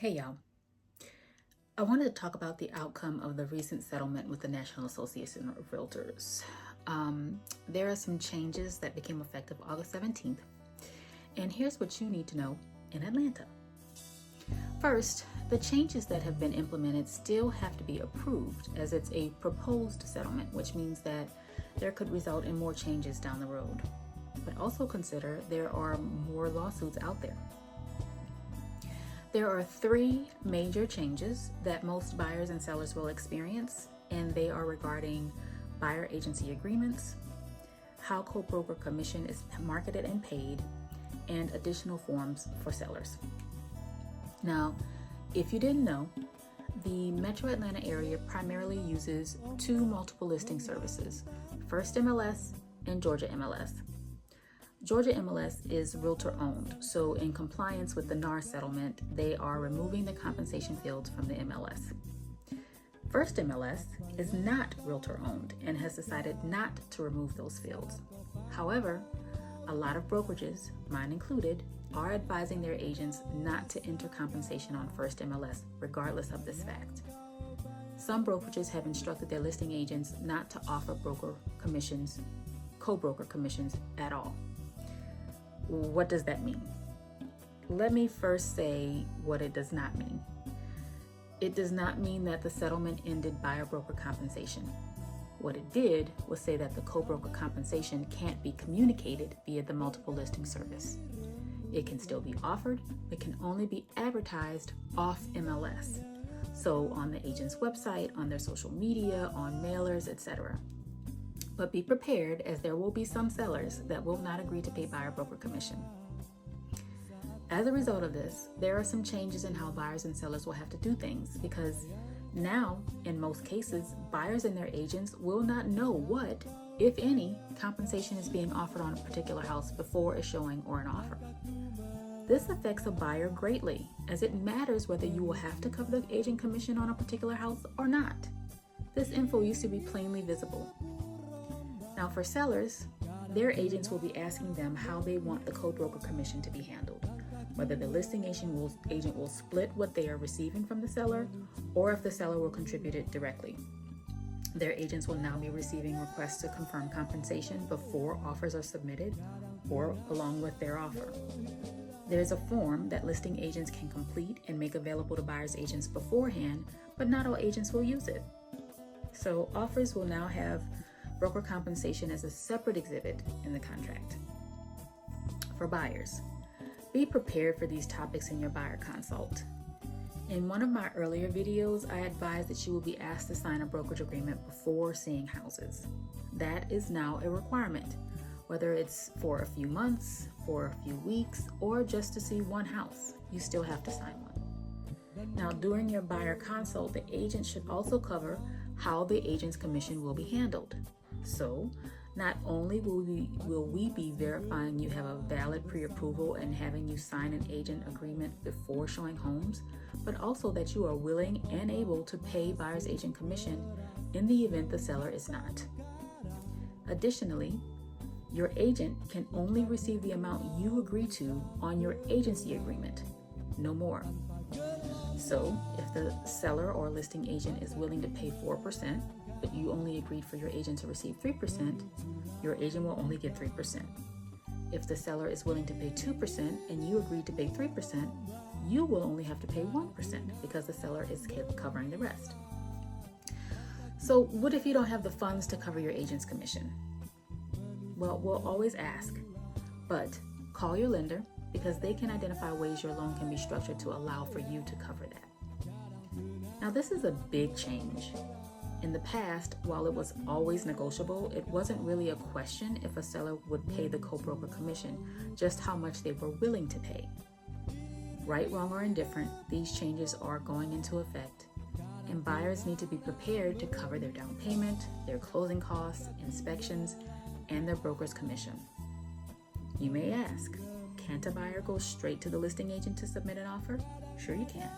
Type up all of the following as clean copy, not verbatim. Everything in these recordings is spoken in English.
Hey y'all, I wanted to talk about the outcome of the recent settlement with the National Association of Realtors. There are some changes that became effective August 17th, and here's what you need to know in Atlanta. First, the changes that have been implemented still have to be approved as it's a proposed settlement, which means that there could result in more changes down the road. But also consider there are more lawsuits out there. There are three major changes that most buyers and sellers will experience, and they are regarding buyer agency agreements, how co-broker commission is marketed and paid, and additional forms for sellers. Now, if you didn't know, the Metro Atlanta area primarily uses two multiple listing services, FirstMLS and Georgia MLS. Georgia MLS is realtor owned, so in compliance with the NAR settlement, they are removing the compensation fields from the MLS. FirstMLS is not realtor owned and has decided not to remove those fields. However, a lot of brokerages, mine included, are advising their agents not to enter compensation on FirstMLS regardless of this fact. Some brokerages have instructed their listing agents not to offer co-broker commissions at all. What does that mean? Let me first say what it does not mean. It does not mean that the settlement ended buyer broker compensation. What it did was say that the co-broker compensation can't be communicated via the multiple listing service. It can still be offered, but can only be advertised off MLS. So on the agent's website, on their social media, on mailers, etc. But be prepared, as there will be some sellers that will not agree to pay buyer broker commission. As a result of this, there are some changes in how buyers and sellers will have to do things, because now, in most cases, buyers and their agents will not know what, if any, compensation is being offered on a particular house before a showing or an offer. This affects a buyer greatly, as it matters whether you will have to cover the agent commission on a particular house or not. This info used to be plainly visible. Now for sellers, their agents will be asking them how they want the co-broker commission to be handled, whether the listing agent will split what they are receiving from the seller, or if the seller will contribute it directly. Their agents will now be receiving requests to confirm compensation before offers are submitted or along with their offer. There's a form that listing agents can complete and make available to buyers' agents beforehand, but not all agents will use it. So offers will now have broker compensation as a separate exhibit in the contract. For buyers, be prepared for these topics in your buyer consult. In one of my earlier videos, I advised that you will be asked to sign a brokerage agreement before seeing houses. That is now a requirement, whether it's for a few months, for a few weeks, or just to see one house, you still have to sign one. Now, during your buyer consult, the agent should also cover how the agent's commission will be handled. So, not only will we be verifying you have a valid pre-approval and having you sign an agent agreement before showing homes, but also that you are willing and able to pay buyer's agent commission in the event the seller is not. Additionally, your agent can only receive the amount you agree to on your agency agreement, no more. So, if the seller or listing agent is willing to pay 4%, but you only agreed for your agent to receive 3%, your agent will only get 3%. If the seller is willing to pay 2% and you agreed to pay 3%, you will only have to pay 1% because the seller is covering the rest. So what if you don't have the funds to cover your agent's commission? Well, we'll always ask, but call your lender because they can identify ways your loan can be structured to allow for you to cover that. Now, this is a big change. In the past, while it was always negotiable, it wasn't really a question if a seller would pay the co-broker commission, just how much they were willing to pay. Right, wrong, or indifferent, these changes are going into effect, and buyers need to be prepared to cover their down payment, their closing costs, inspections, and their broker's commission. You may ask, can't a buyer go straight to the listing agent to submit an offer? Sure you can.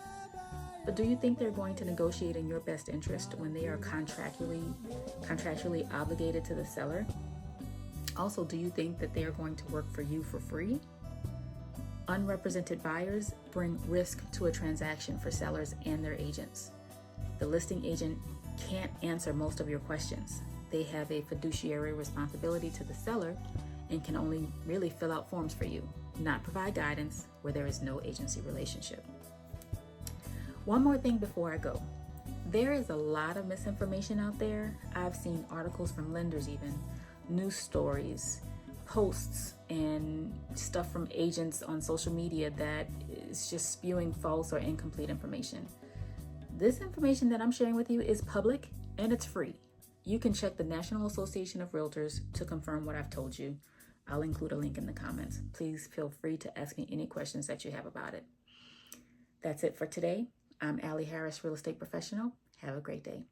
But do you think they're going to negotiate in your best interest when they are contractually obligated to the seller? Also, do you think that they are going to work for you for free? Unrepresented buyers bring risk to a transaction for sellers and their agents. The listing agent can't answer most of your questions. They have a fiduciary responsibility to the seller and can only really fill out forms for you, not provide guidance where there is no agency relationship. One more thing before I go. There is a lot of misinformation out there. I've seen articles from lenders even, news stories, posts, and stuff from agents on social media that is just spewing false or incomplete information. This information that I'm sharing with you is public and it's free. You can check the National Association of Realtors to confirm what I've told you. I'll include a link in the comments. Please feel free to ask me any questions that you have about it. That's it for today. I'm Allie Harris, real estate professional. Have a great day.